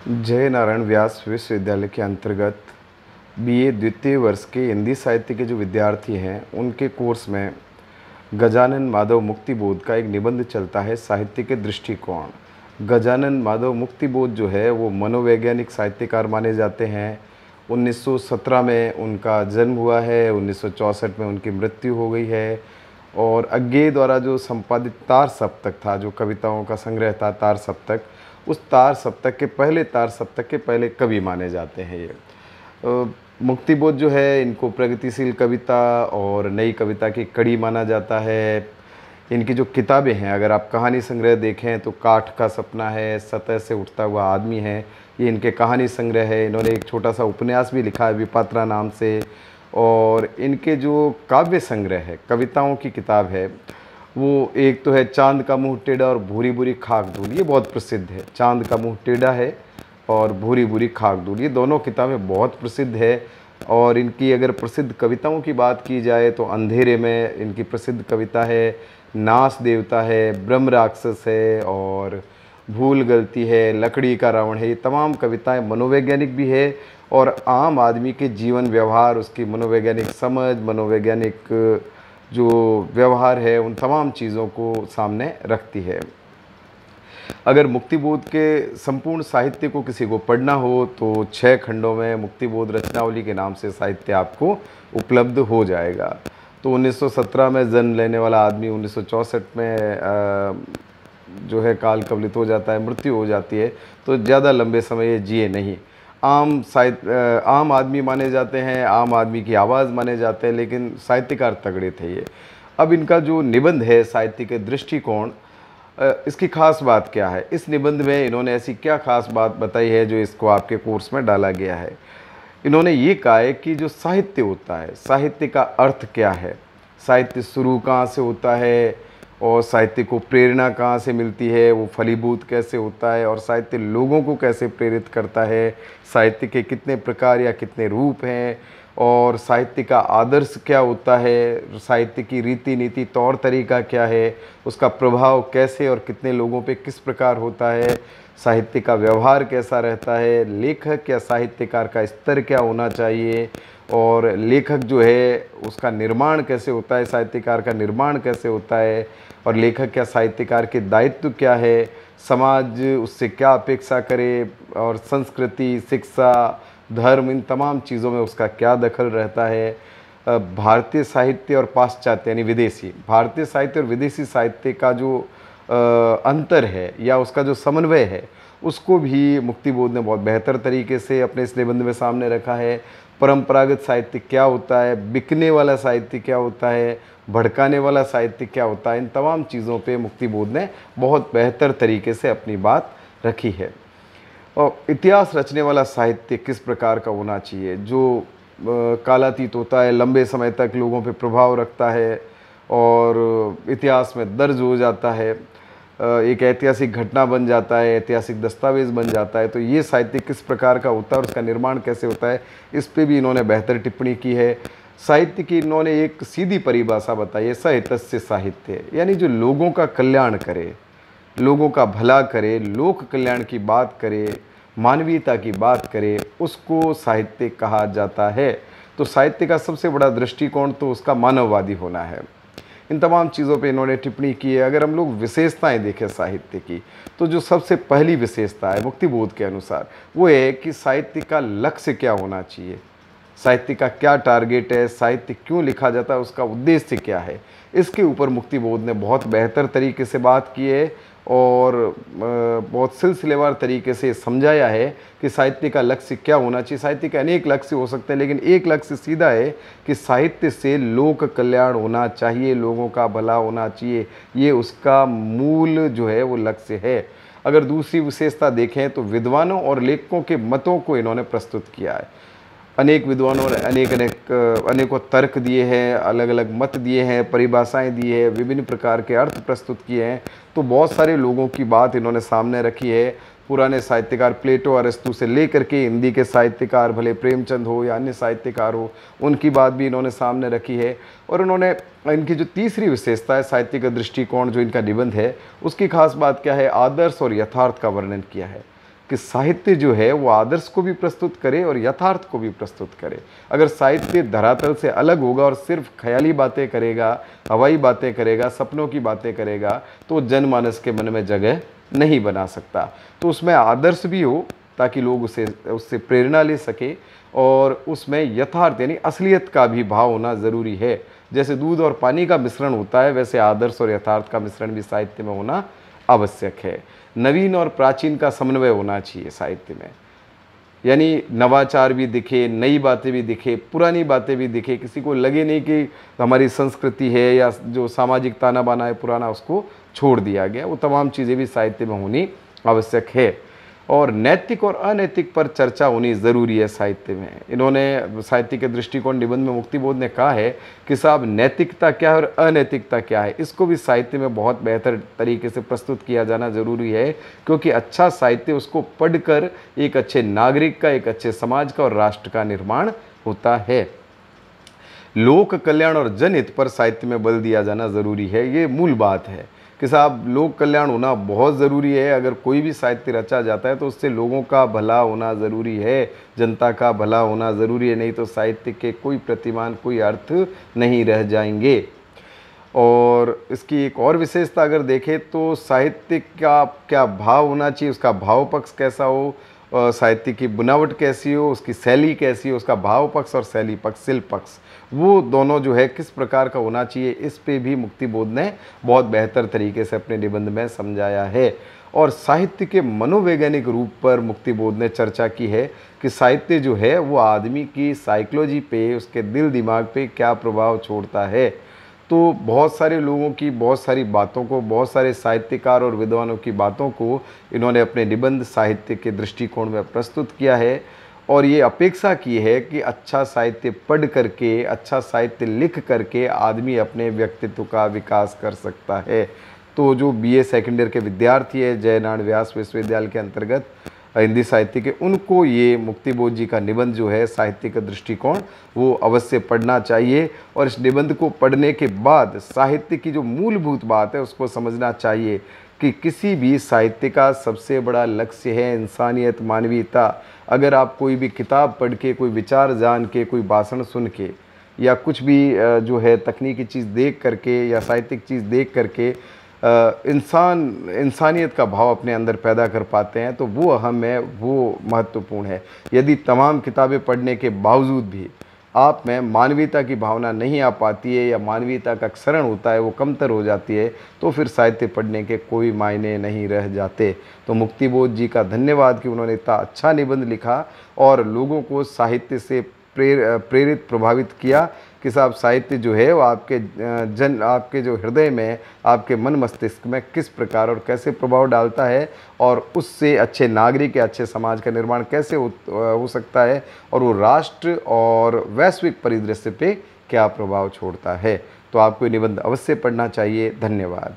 जय नारायण व्यास विश्वविद्यालय के अंतर्गत बीए द्वितीय वर्ष के हिंदी साहित्य के जो विद्यार्थी हैं उनके कोर्स में गजानन माधव मुक्तिबोध का एक निबंध चलता है, साहित्य के दृष्टिकोण। गजानन माधव मुक्तिबोध जो है वो मनोवैज्ञानिक साहित्यकार माने जाते हैं। 1917 में उनका जन्म हुआ है, 1964 में उनकी मृत्यु हो गई है। और अज्ञेय द्वारा जो संपादित तार सप्तक था, जो कविताओं का संग्रह था तार सप्तक, उस तार सप्तक के पहले तार सप्तक के पहले कवि माने जाते हैं ये। मुक्तिबोध जो है इनको प्रगतिशील कविता और नई कविता की कड़ी माना जाता है। इनकी जो किताबें हैं, अगर आप कहानी संग्रह देखें तो काठ का सपना है, सतह से उठता हुआ आदमी है, ये इनके कहानी संग्रह है। इन्होंने एक छोटा सा उपन्यास भी लिखा है विपात्रा नाम से। और इनके जो काव्य संग्रह है, कविताओं की किताब है, वो एक तो है चांद का मुंह टेढ़ा और भूरी भूरी खाक धूल, ये बहुत प्रसिद्ध है। चांद का मुंह टेढ़ा है और भूरी भूरी खाक धूल, ये दोनों किताबें बहुत प्रसिद्ध है। और इनकी अगर प्रसिद्ध कविताओं की बात की जाए तो अंधेरे में इनकी प्रसिद्ध कविता है, नास देवता है, ब्रह्म राक्षस है और भूल गलती है, लकड़ी का रावण है। ये तमाम कविताएं मनोवैज्ञानिक भी है और आम आदमी के जीवन व्यवहार, उसकी मनोवैज्ञानिक समझ, मनोवैज्ञानिक जो व्यवहार है, उन तमाम चीज़ों को सामने रखती है। अगर मुक्तिबोध के संपूर्ण साहित्य को किसी को पढ़ना हो तो 6 खंडों में मुक्तिबोध रचनावली के नाम से साहित्य आपको उपलब्ध हो जाएगा। तो 1917 में जन्म लेने वाला आदमी 1964 में जो है काल कवलित हो जाता है, मृत्यु हो जाती है, तो ज़्यादा लंबे समय ये जिए नहीं। आम आदमी माने जाते हैं, आम आदमी की आवाज़ माने जाते हैं, लेकिन साहित्यकार तगड़े थे ये। अब इनका जो निबंध है साहित्य के दृष्टिकोण, इसकी खास बात क्या है, इस निबंध में इन्होंने ऐसी क्या खास बात बताई है जो इसको आपके कोर्स में डाला गया है। इन्होंने ये कहा है कि जो साहित्य होता है, साहित्य का अर्थ क्या है, साहित्य शुरू कहाँ से होता है और साहित्य को प्रेरणा कहाँ से मिलती है, वो फलीभूत कैसे होता है और साहित्य लोगों को कैसे प्रेरित करता है, साहित्य के कितने प्रकार या कितने रूप हैं और साहित्य का आदर्श क्या होता है, साहित्य की रीति नीति तौर तरीका क्या है, उसका प्रभाव कैसे और कितने लोगों पे किस प्रकार होता है, साहित्य का व्यवहार कैसा रहता है, लेखक या साहित्यकार का स्तर क्या होना चाहिए और लेखक जो है उसका निर्माण कैसे होता है, साहित्यकार का निर्माण कैसे होता है और लेखक या साहित्यकार के दायित्व क्या है, समाज उससे क्या अपेक्षा करे और संस्कृति, शिक्षा, धर्म, इन तमाम चीज़ों में उसका क्या दखल रहता है। भारतीय साहित्य और पाश्चात्य यानी विदेशी, भारतीय साहित्य और विदेशी साहित्य का जो अंतर है या उसका जो समन्वय है, उसको भी मुक्तिबोध ने बहुत बेहतर तरीके से अपने इस निबंध में सामने रखा है। परंपरागत साहित्य क्या होता है, बिकने वाला साहित्य क्या होता है, भड़काने वाला साहित्य क्या होता है, इन तमाम चीज़ों पे मुक्तिबोध ने बहुत बेहतर तरीके से अपनी बात रखी है। और इतिहास रचने वाला साहित्य किस प्रकार का होना चाहिए, जो कालातीत होता है, लंबे समय तक लोगों पे प्रभाव रखता है और इतिहास में दर्ज हो जाता है, एक ऐतिहासिक घटना बन जाता है, ऐतिहासिक दस्तावेज़ बन जाता है। तो ये साहित्य किस प्रकार का होता है और उसका निर्माण कैसे होता है, इस पे भी इन्होंने बेहतर टिप्पणी की है। साहित्य की इन्होंने एक सीधी परिभाषा बताई है, साहित्यस्य साहित्य, यानी जो लोगों का कल्याण करे, लोगों का भला करे, लोक कल्याण की बात करे, मानवीयता की बात करे, उसको साहित्य कहा जाता है। तो साहित्य का सबसे बड़ा दृष्टिकोण तो उसका मानववादी होना है। इन तमाम चीज़ों पे इन्होंने टिप्पणी की है। अगर हम लोग विशेषताएं देखें साहित्य की, तो जो सबसे पहली विशेषता है मुक्तिबोध के अनुसार, वो है कि साहित्य का लक्ष्य क्या होना चाहिए, साहित्य का क्या टारगेट है, साहित्य क्यों लिखा जाता है, उसका उद्देश्य क्या है। इसके ऊपर मुक्तिबोध ने बहुत बेहतर तरीके से बात की है और बहुत सिलसिलेवार तरीके से समझाया है कि साहित्य का लक्ष्य क्या होना चाहिए। साहित्य के अनेक लक्ष्य हो सकते हैं, लेकिन एक लक्ष्य सीधा है कि साहित्य से लोक कल्याण होना चाहिए, लोगों का भला होना चाहिए, ये उसका मूल जो है वो लक्ष्य है। अगर दूसरी विशेषता देखें तो विद्वानों और लेखकों के मतों को इन्होंने प्रस्तुत किया है। अनेक विद्वानों ने अनेकों तर्क दिए हैं, अलग अलग मत दिए हैं, परिभाषाएं दी है, विभिन्न प्रकार के अर्थ प्रस्तुत किए हैं। तो बहुत सारे लोगों की बात इन्होंने सामने रखी है। पुराने साहित्यकार प्लेटो, अरस्तू से लेकर के हिंदी के साहित्यकार, भले प्रेमचंद हो या अन्य साहित्यकार हो, उनकी बात भी इन्होंने सामने रखी है। और उन्होंने इनकी जो तीसरी विशेषता है साहित्य का दृष्टिकोण, जो इनका निबंध है, उसकी खास बात क्या है, आदर्श और यथार्थ का वर्णन किया है। कि साहित्य जो है वो आदर्श को भी प्रस्तुत करे और यथार्थ को भी प्रस्तुत करे। अगर साहित्य धरातल से अलग होगा और सिर्फ ख्याली बातें करेगा, हवाई बातें करेगा, सपनों की बातें करेगा, तो जनमानस के मन में जगह नहीं बना सकता। तो उसमें आदर्श भी हो ताकि लोग उससे प्रेरणा ले सके, और उसमें यथार्थ यानी असलियत का भी भाव होना ज़रूरी है। जैसे दूध और पानी का मिश्रण होता है, वैसे आदर्श और यथार्थ का मिश्रण भी साहित्य में होना आवश्यक है। नवीन और प्राचीन का समन्वय होना चाहिए साहित्य में, यानी नवाचार भी दिखे, नई बातें भी दिखे, पुरानी बातें भी दिखे। किसी को लगे नहीं कि हमारी संस्कृति है या जो सामाजिक ताना बाना है पुराना, उसको छोड़ दिया गया। वो तमाम चीज़ें भी साहित्य में होनी आवश्यक है। और नैतिक और अनैतिक पर चर्चा होनी ज़रूरी है साहित्य में। इन्होंने साहित्य के दृष्टिकोण निबंध में मुक्तिबोध ने कहा है कि साहब नैतिकता क्या है और अनैतिकता क्या है, इसको भी साहित्य में बहुत बेहतर तरीके से प्रस्तुत किया जाना ज़रूरी है, क्योंकि अच्छा साहित्य उसको पढ़कर एक अच्छे नागरिक का, एक अच्छे समाज का और राष्ट्र का निर्माण होता है। लोक कल्याण और जनहित पर साहित्य में बल दिया जाना ज़रूरी है। ये मूल बात है कि साहब लोक कल्याण होना बहुत ज़रूरी है। अगर कोई भी साहित्य रचा जाता है तो उससे लोगों का भला होना ज़रूरी है, जनता का भला होना ज़रूरी है, नहीं तो साहित्य के कोई प्रतिमान, कोई अर्थ नहीं रह जाएंगे। और इसकी एक और विशेषता अगर देखें तो साहित्य का क्या भाव होना चाहिए, उसका भाव पक्ष कैसा हो, साहित्य की बनावट कैसी हो, उसकी शैली कैसी हो, उसका भाव पक्ष और शैली पक्ष, शिल्प पक्ष, वो दोनों जो है किस प्रकार का होना चाहिए, इस पे भी मुक्तिबोध ने बहुत बेहतर तरीके से अपने निबंध में समझाया है। और साहित्य के मनोवैज्ञानिक रूप पर मुक्तिबोध ने चर्चा की है कि साहित्य जो है वो आदमी की साइकोलॉजी पे, उसके दिल दिमाग पे क्या प्रभाव छोड़ता है। तो बहुत सारे लोगों की बहुत सारी बातों को, बहुत सारे साहित्यकार और विद्वानों की बातों को इन्होंने अपने निबंध साहित्य के दृष्टिकोण में प्रस्तुत किया है, और ये अपेक्षा की है कि अच्छा साहित्य पढ़ करके, अच्छा साहित्य लिख करके आदमी अपने व्यक्तित्व का विकास कर सकता है। तो जो बीए सेकेंड ईयर के विद्यार्थी है जयनारायण व्यास विश्वविद्यालय के अंतर्गत हिंदी साहित्य के, उनको ये मुक्तिबोध जी का निबंध जो है साहित्य का दृष्टिकोण वो अवश्य पढ़ना चाहिए। और इस निबंध को पढ़ने के बाद साहित्य की जो मूलभूत बात है उसको समझना चाहिए कि किसी भी साहित्य का सबसे बड़ा लक्ष्य है इंसानियत, मानवीयता। अगर आप कोई भी किताब पढ़ के, कोई विचार जान के, कोई भाषण सुन के, या कुछ भी जो है तकनीकी चीज़ देख करके या साहित्यिक चीज़ देख करके इंसानियत का भाव अपने अंदर पैदा कर पाते हैं, तो वो अहम है, वो महत्वपूर्ण है। यदि तमाम किताबें पढ़ने के बावजूद भी आप में मानवीयता की भावना नहीं आ पाती है या मानवीयता का क्षरण होता है, वो कमतर हो जाती है, तो फिर साहित्य पढ़ने के कोई मायने नहीं रह जाते। तो मुक्तिबोध जी का धन्यवाद कि उन्होंने इतना अच्छा निबंध लिखा और लोगों को साहित्य से प्रेरित, प्रभावित किया कि साहब साहित्य जो है वो आपके जो हृदय में, आपके मन मस्तिष्क में किस प्रकार और कैसे प्रभाव डालता है, और उससे अच्छे नागरिक या अच्छे समाज का निर्माण कैसे हो सकता है, और वो राष्ट्र और वैश्विक परिदृश्य पे क्या प्रभाव छोड़ता है। तो आपको ये निबंध अवश्य पढ़ना चाहिए। धन्यवाद।